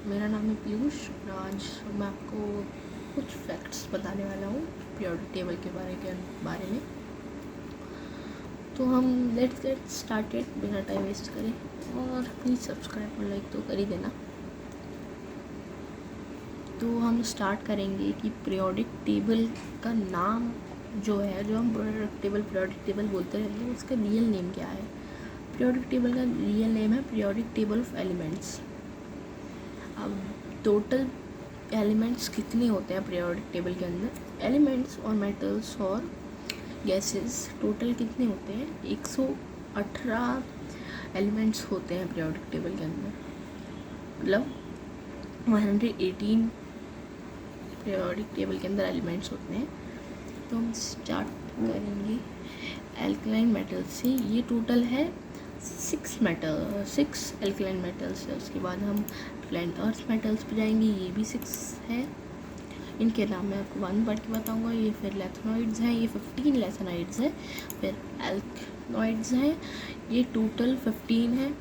मेरा नाम है पीयूष। आज मैं आपको कुछ फैक्ट्स बताने वाला हूँ पीरियोडिक टेबल के बारे में। तो हम लेट्स गेट स्टार्टेड बिना टाइम वेस्ट करें, और प्लीज़ सब्सक्राइब और लाइक तो कर ही देना। तो हम स्टार्ट करेंगे कि पीरियोडिक टेबल का नाम जो है, जो हम पीरियोडिक टेबल बोलते रहते हैं, उसका रियल नेम क्या है। पीरियोडिक टेबल का रियल नेम है पीरियोडिक टेबल ऑफ एलिमेंट्स। अब टोटल एलिमेंट्स कितने होते हैं पीरियोडिक टेबल के अंदर, एलिमेंट्स और मेटल्स और गैसेस टोटल कितने होते हैं? 118 एलिमेंट्स होते हैं पीरियोडिक टेबल के अंदर, मतलब 118 पीरियोडिक टेबल के अंदर एलिमेंट्स होते हैं। तो हम स्टार्ट करेंगे एल्कलाइन मेटल से। ये टोटल है 6 एल्कलाइन मेटल्स है। उसके बाद हम एल्कलाइन अर्थ मेटल्स पे जाएंगे, ये भी 6 है। इनके नाम मैं आपको बाद में पढ़ के बताऊँगा। ये फिर लैथेनॉइड्स हैं, ये 15 लैथेनॉइड्स हैं। फिर एल्कनॉइड्स हैं, ये टोटल 15 है।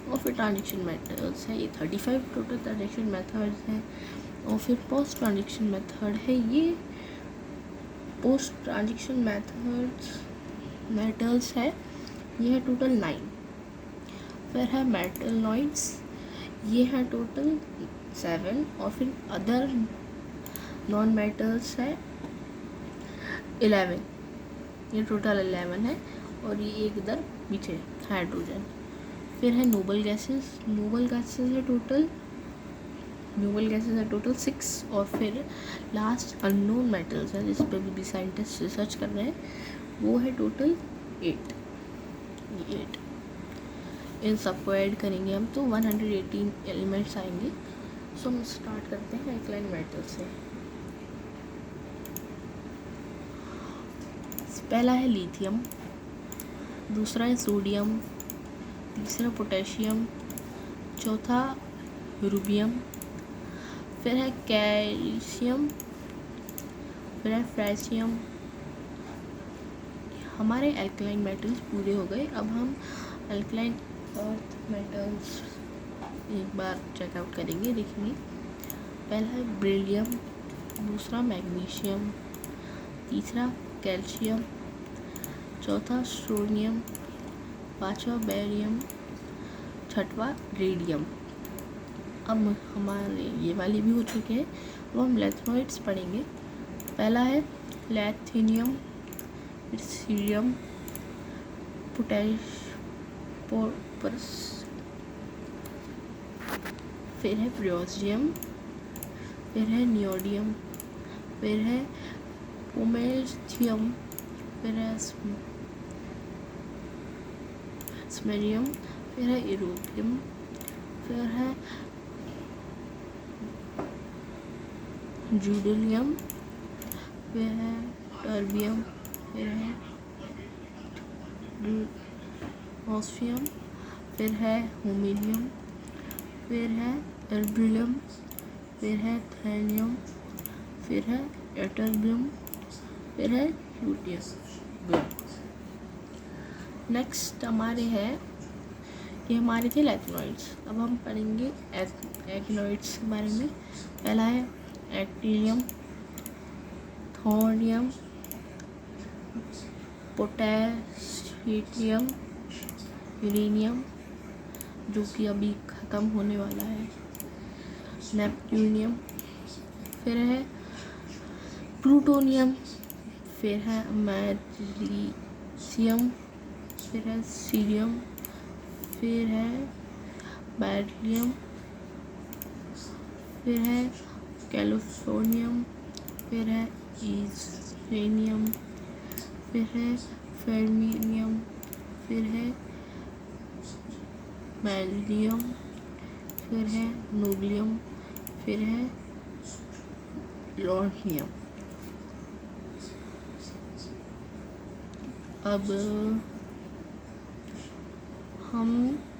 और फिर ट्रांजिशन मेटल्स हैं, ये 35 टोटल ट्रांजिशन मेथड्स हैं। और फिर पोस्ट ट्रांजिशन मेथड है, ये पोस्ट ट्रांजिशन मेटल्स है, ये है टोटल 9। फिर है मेटलॉइड्स, ये है टोटल 7। और फिर अदर नॉन मेटल्स है 11, ये टोटल 11 है। और ये एक इधर पीछे हाइड्रोजन। फिर है नोबल गैसेस है टोटल 6। और फिर लास्ट अननोन मेटल्स है, जिस पर भी साइंटिस्ट रिसर्च कर रहे हैं, वो है टोटल 8। इन सबको ऐड करेंगे हम तो 118 एलिमेंट्स आएंगे। सो हम स्टार्ट करते हैं एल्कलाइन मेटल से। पहला है लिथियम, दूसरा है सोडियम, तीसरा पोटेशियम, चौथा रूबियम, फिर है कैल्शियम, फिर है फ्रेशियम। हमारे एल्कलाइन मेटल्स पूरे हो गए। अब हम एल्कलाइन अर्थ मेटल्स एक बार चेकआउट करेंगे, देखेंगे। पहला है बेरिलियम, दूसरा मैग्नीशियम, तीसरा कैल्शियम, चौथा सोडियम, पांचवा बेरियम, छठवा रेडियम। अब हमारे ये वाले भी हो चुके हैं। अब हम लैथेनॉइड्स पढ़ेंगे। पहला है लैथिनियम, फिर सीरियम, फिर है प्रियोजियम, फिर है नियोडियम, फिर है पोमेथियम, फिर है स्मेरियम, फिर है यूरोपियम, फिर है जूडिलियम, फिर है टर्बियम, फिर है ऑस्फियम, फिर है होमिनियम, फिर है एर्बिलियम, फिर है थैनियम, फिर है एटर्बियम, फिर है ल्यूटियम। नेक्स्ट हमारे हैं, ये हमारे थे लैथेनॉइड्स। अब हम पढ़ेंगे एक्टिनॉइड्स के बारे में। पहला है एक्टिनियम, थोरियम, पोटेशियम, यूरेनियम, जो कि अभी ख़त्म होने वाला है, नेपट्यूनियम, फिर है प्लूटोनियम, फिर है अमेरिशियम, फिर है सीरियम, फिर है बेरिलियम, फिर है कैल्शियम, फिर है ईरेनियम, फिर है फेर्मियम, फिर है बेरिलियम, फिर है नोबिलियम, फिर है लॉन्थियम। अब हम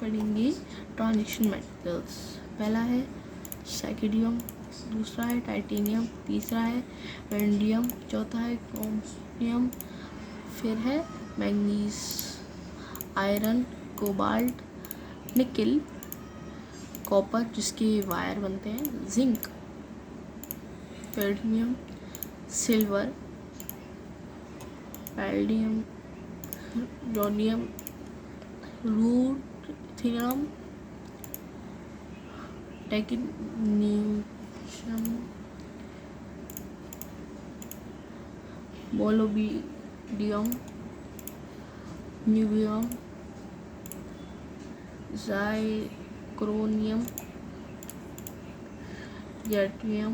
पढ़ेंगे ट्रांजिशन मेटल्स। पहला है सैकेडियम, दूसरा है टाइटेनियम, तीसरा है वेंडियम, चौथा है क्रोमियम, फिर है manganese, iron, cobalt, nickel, copper जिसके वायर बनते हैं, zinc, cadmium, silver, palladium, rhodium, ruthenium, technetium, molybdenum, niobium, zirconium, yttrium,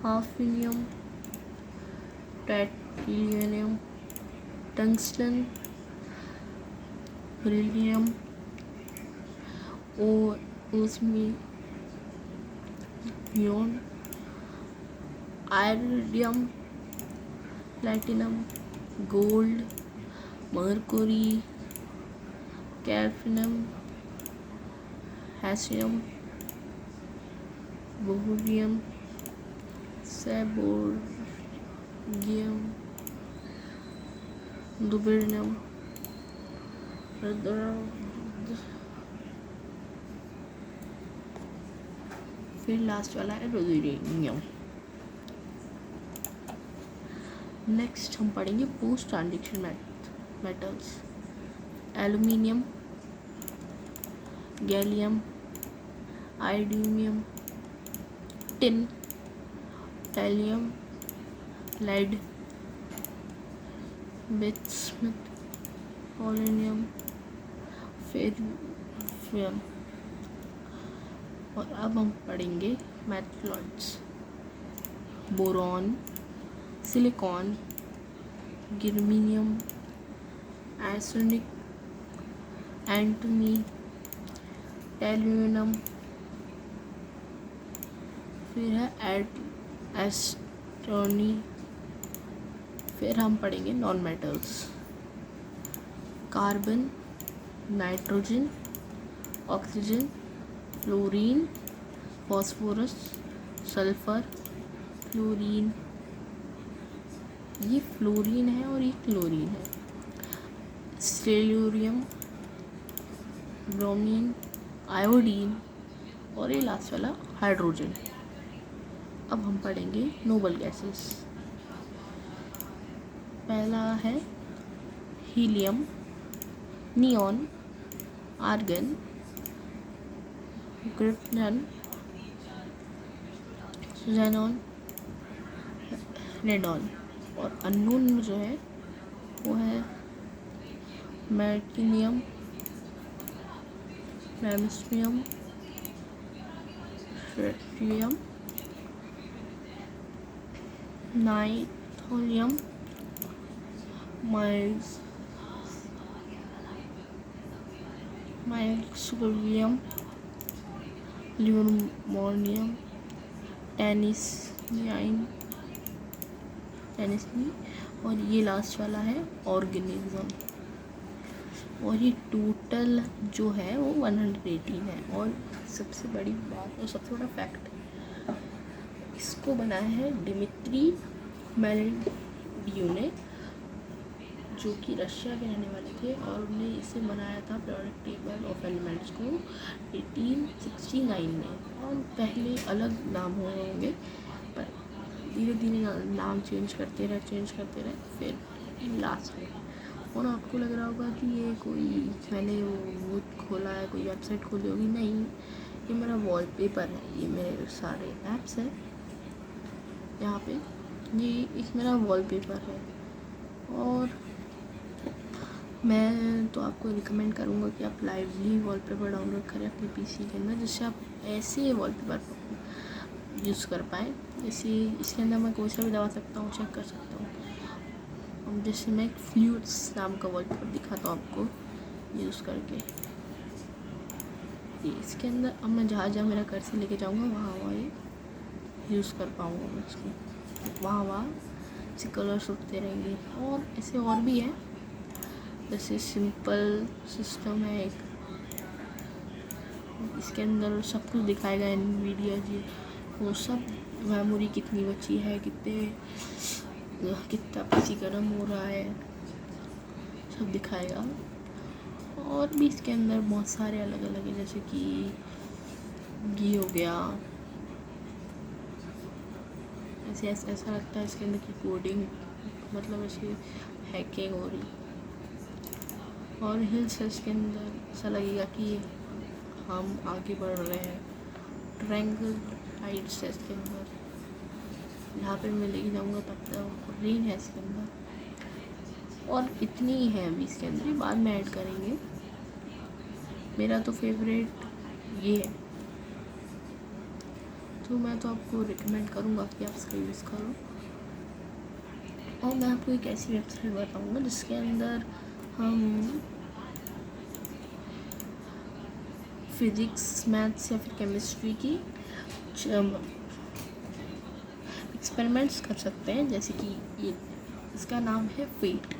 hafnium, titanium, tungsten, beryllium, osmium, iridium, platinum, gold, mercury, calcium, hassium, bohrium, seaborgium, dubnium, फिर last वाला है rhodium. Next हम पढ़ेंगे post transition metals, aluminium, gallium, indium, tin, thallium, lead, bismuth, polonium, fermium. और अब हम पढ़ेंगे metalloids, boron, silicon, germanium, arsenic, antimony, tellurium, फिर है एस्टोनी। फिर हम पढ़ेंगे non metals, carbon, nitrogen, oxygen, fluorine, phosphorus, sulphur, fluorine. ये फ्लोरीन है और ये क्लोरीन है। सेल्यूरियम, ब्रोमीन, आयोडीन और ये लास्ट वाला हाइड्रोजन। अब हम पढ़ेंगे नोबल गैसेस। पहला है helium, neon, argon, krypton, xenon, radon. और अननोन जो है वो है मैग्नीशियम, मैग्नीशियम, ट्रिटियम, नाइट्रोलियम, माइक्रोलियम, ल्यूमोनियम, टेनिसियम, और ये लास्ट वाला है ऑर्गेनिज्म। और ये टोटल जो है वो 118 है। और सबसे बड़ी बात और सबसे बड़ा फैक्ट, इसको बनाया है डिमित्री मेंडेलिव ने, जो कि रशिया के रहने वाले थे, और उन्होंने इसे बनाया था पीरियोडिक टेबल ऑफ एलिमेंट्स को 1869 में। और पहले अलग नाम हुए होंगे, पर धीरे धीरे नाम चेंज करते रहे फिर लास्ट में। और आपको लग रहा होगा कि ये कोई मैंने वो खोला है, कोई वेबसाइट खोली होगी। नहीं, ये मेरा वॉलपेपर है। ये मेरे सारे ऐप्स हैं यहाँ पे, ये एक मेरा वॉलपेपर है। और मैं तो आपको रिकमेंड करूँगा कि आप लाइवली वॉलपेपर डाउनलोड करें अपने पीसी के अंदर, जिससे आप ऐसे वॉलपेपर यूज़ कर पाएँ। जैसे इसके अंदर मैं कोई सा भी दबा सकता हूँ, चेक कर सकता हूँ। जैसे मैं एक फ्लूइड्स नाम का वॉलपेपर दिखाता हूँ आपको यूज़ करके। इसके अंदर अब मैं जहाँ जहाँ मेरा कर्सर लेके जाऊँगा वहाँ ये यूज़ कर पाऊँगा मैं इसको। वहाँ से कलर्स उठते रहेंगे। और ऐसे और भी है, जैसे सिंपल सिस्टम है एक, इसके अंदर सब कुछ दिखाएगा। एनवीडिया जी वो सब, मेमोरी कितनी बची है, कितना पीसी गर्म हो रहा है, सब दिखाएगा। और भी इसके अंदर बहुत सारे अलग अलग है, जैसे कि ये हो गया। ऐसे ऐसा लगता है इसके अंदर की कोडिंग मतलब ऐसे हैकिंग हो रही। और हिल्स है इसके अंदर, ऐसा लगेगा कि हम आगे बढ़ रहे हैं। ट्रायंगल हाइट्स है इसके अंदर, जहाँ पे मैं लेके जाऊँगा तब तक रेन है इसके अंदर। और इतनी ही है अभी इसके अंदर, बाद में ऐड करेंगे। मेरा तो फेवरेट ये है, तो मैं तो आपको रिकमेंड करूँगा कि आप इसका यूज़ करो। और मैं आपको एक ऐसी वेबसाइट बताऊँगा जिसके अंदर हम फिज़िक्स, मैथ्स या फिर केमिस्ट्री की एक्सपेरिमेंट्स कर सकते हैं। जैसे कि ये, इसका नाम है फेट।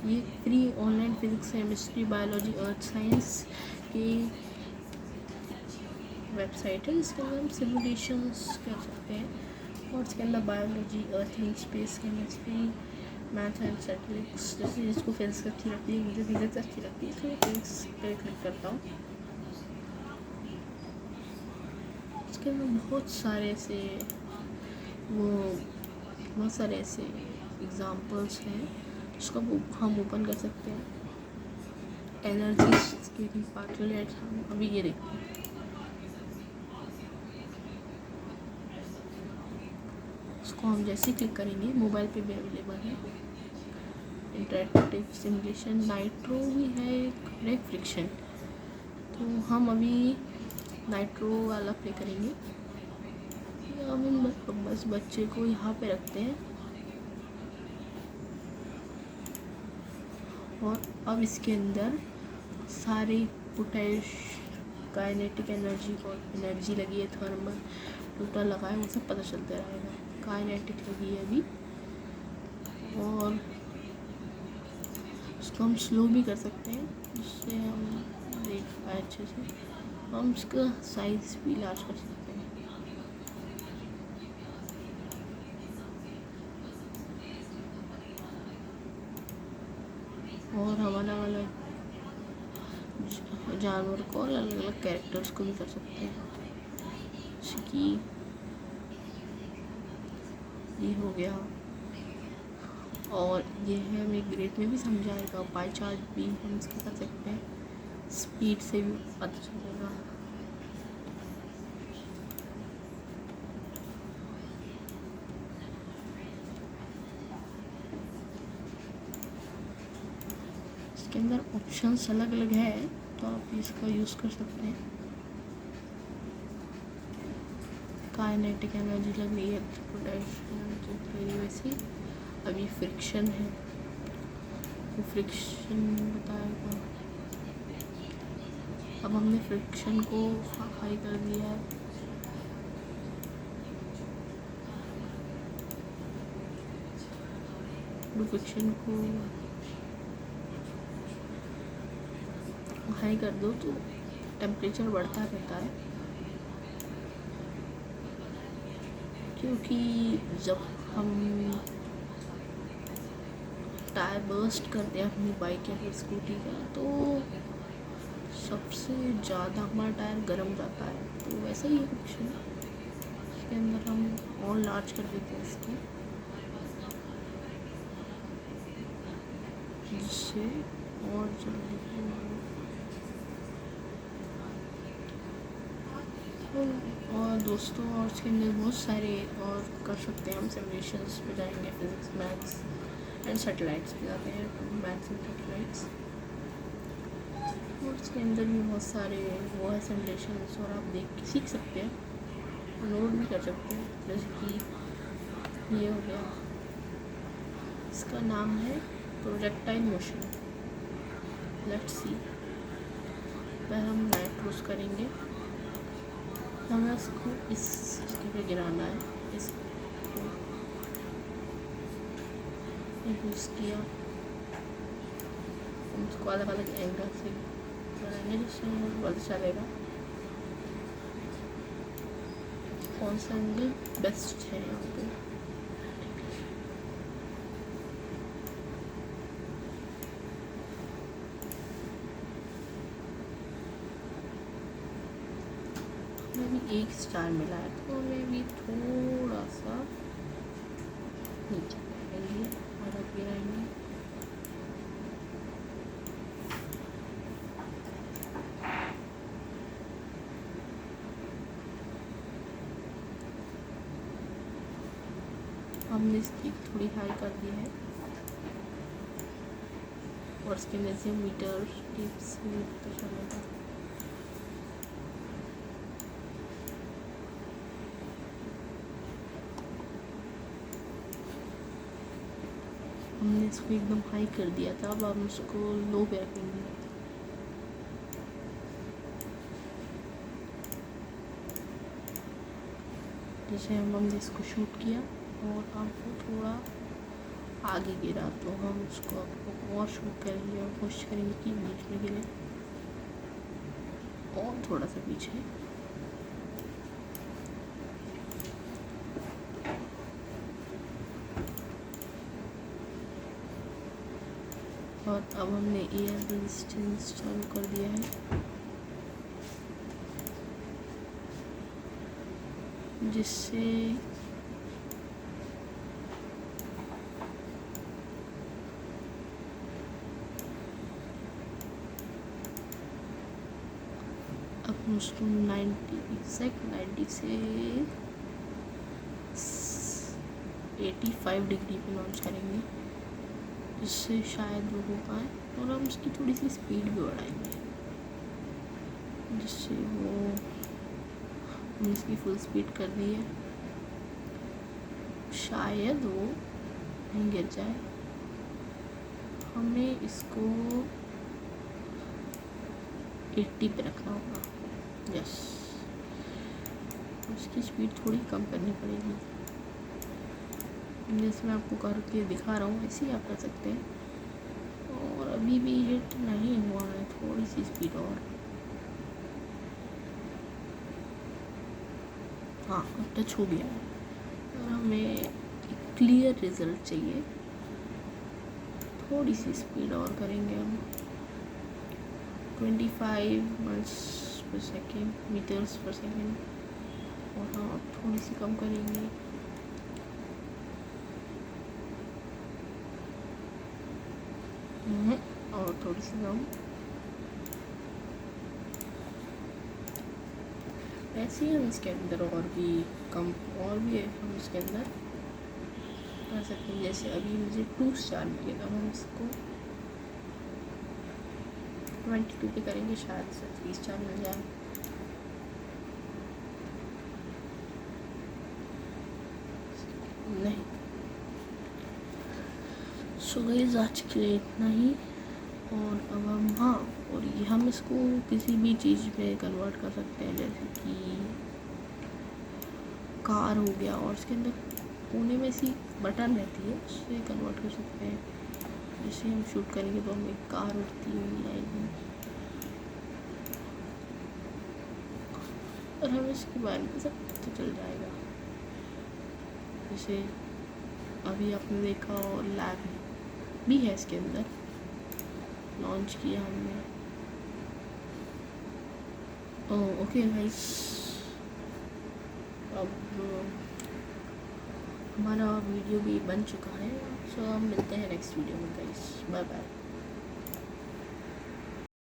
ये free online physics, chemistry, biology, earth science की वेबसाइट है, जिसके अंदर हम सिमुलेशंस कर सकते हैं। और इसके अंदर biology, earthing, space, chemistry, math and statistics, जैसे जिसको फिजिक्स अच्छी लगती है, मुझे फिजिक्स अच्छी लगती है, तो मैं फिजिक्स पे क्लिक करता हूँ। इसके अंदर बहुत सारे ऐसे एग्ज़ाम्पल्स हैं जिसको हम ओपन कर सकते हैं। एनर्जी स्केलिंग पार्टिकुलेट्स, हम अभी ये देखते हैं। इसको हम जैसे ही क्लिक करेंगे, मोबाइल पे भी अवेलेबल है। इंटरेक्टिव सिमुलेशन, नाइट्रो भी है एक फ्रिक्शन। तो हम अभी नाइट्रो वाला प्ले करेंगे। हम बस बच्चे को यहाँ पे रखते हैं। और अब इसके अंदर सारी पोटेश, काइनेटिक एनर्जी और एनर्जी लगी है, थर्मल टोटल लगा है, वो सब पता चलता रहेगा। काइनेटिक लगी है अभी, और इसको हम स्लो भी कर सकते हैं, जिससे हम देख पाए अच्छे से। हम इसका साइज भी लार्ज कर सकते हैं। और हम अलग अलग जानवर को और अलग अलग कैरेक्टर्स को भी कर सकते हैं, जैसे कि ये हो गया। और ये है, हमें ग्रेड में भी समझाएगा। पाई चार्ट भी हम इसका कर सकते हैं, स्पीड से भी पता चलेगा। इसके अंदर ऑप्शंस अलग अलग है, तो आप इसका यूज़ कर सकते हैं। काइनेटिक एनर्जी लग रही है, पोटेंशियल वैसे अभी फ्रिक्शन है, वो फ्रिक्शन बताएगा। अब हमने फ्रिक्शन को हाई कर दिया है। फ्रिक्शन को हाई कर दो तो टेम्परेचर बढ़ता रहता है, क्योंकि जब हम टायर बर्स्ट करते हैं अपनी बाइक या फिर स्कूटी का, तो सबसे ज़्यादा हमारा टायर गर्म जाता है। तो वैसे ही फ्रिक्शन, इसके अंदर हम और लार्ज कर देते हैं इसको, जिससे और जल्दी। और दोस्तों, और इसके अंदर बहुत सारे और कर सकते हैं हम। सिमुलेशंस पे जाएंगे, फिजिक्स, मैथ्स एंड सैटेलाइट्स पे जाते हैं, मैथ्स एंड सैटेलाइट्स। और इसके अंदर भी बहुत सारे वो है सिमुलेशंस, और आप देख के सीख सकते हैं, नोट भी कर सकते हैं। जैसे कि ये हो गया, इसका नाम है प्रोजेक्टाइल मोशन। Let's see. पहले हम नाइट्रोस करेंगे, हमें उसको इस जगह पे गिराना है। इसको यूज़ किया, हम उसको अलग अलग एंगल से बनाएंगे, जिससे हमें पता चलेगा कौन सा एंगल बेस्ट है यहाँ पे। में भी 1 स्टार मिला है, तो हमें भी थोड़ा सा नीचे करेंगे और अब गिराएंगे। हमने इसकी थोड़ी हाई कर दी है और इसके अंदर से मीटर टिप्स तो चलेगा। हमने इसको एकदम हाई कर दिया था, अब हम इसको लो पे रखेंगे। जैसे हमने इसको शूट किया और आपको थोड़ा आगे गिरा, तो हम उसको आपको और शूट करेंगे और कोशिश करेंगे कि बीच में गिरे और थोड़ा सा पीछे। और अब हमने एयर रेजिस्टेंस चालू कर दिया है, जिससे अब हम उसको 90 से 85 डिग्री पे लॉन्च करेंगे, जिससे शायद वो हो पाए। और हम उसकी थोड़ी सी स्पीड भी बढ़ाएंगे, जिससे वो हमने इसकी फुल स्पीड कर दी है, शायद वो नहीं गिर जाए। हमें इसको 80 पे रखना होगा। यस, उसकी स्पीड थोड़ी कम करनी पड़ेगी। जैसे मैं आपको करके दिखा रहा हूँ ऐसे ही आप कर सकते हैं। और अभी भी हिट नहीं हुआ है, थोड़ी सी स्पीड और। हाँ, अब टच हो गया है और हमें एक क्लियर रिजल्ट चाहिए। थोड़ी सी स्पीड और करेंगे हम, 25 मीटर्स पर सेकेंड। और हाँ, थोड़ी सी कम करेंगे। और थोड़ी सी कम। ऐसे ही हम इसके अंदर और भी कम और भी है, हम इसके अंदर कर सकते हैं। जैसे अभी मुझे 2 स्टार मिले, तो हम इसको 22 पे करेंगे, शायद से 3 स्टार मिल जाए। नहीं, सो गाइस आज के लिए इतना ही। और अब हम और ये हम इसको किसी भी चीज़ में कन्वर्ट कर सकते हैं, जैसे कि कार हो गया, और इसके अंदर कोने में सी बटन रहती है, उससे कन्वर्ट कर सकते हैं। जैसे हम शूट करेंगे तो हमें कार उड़ती हुई आएगी, और हमें इसके बारे में सब पता चल जाएगा। जैसे अभी आपने देखा, और लैब भी है इसके अंदर, लॉन्च किया हमने। ओके गाइस, अब हमारा वीडियो भी बन चुका है, सो हम मिलते हैं नेक्स्ट वीडियो में गाइस। Bye bye.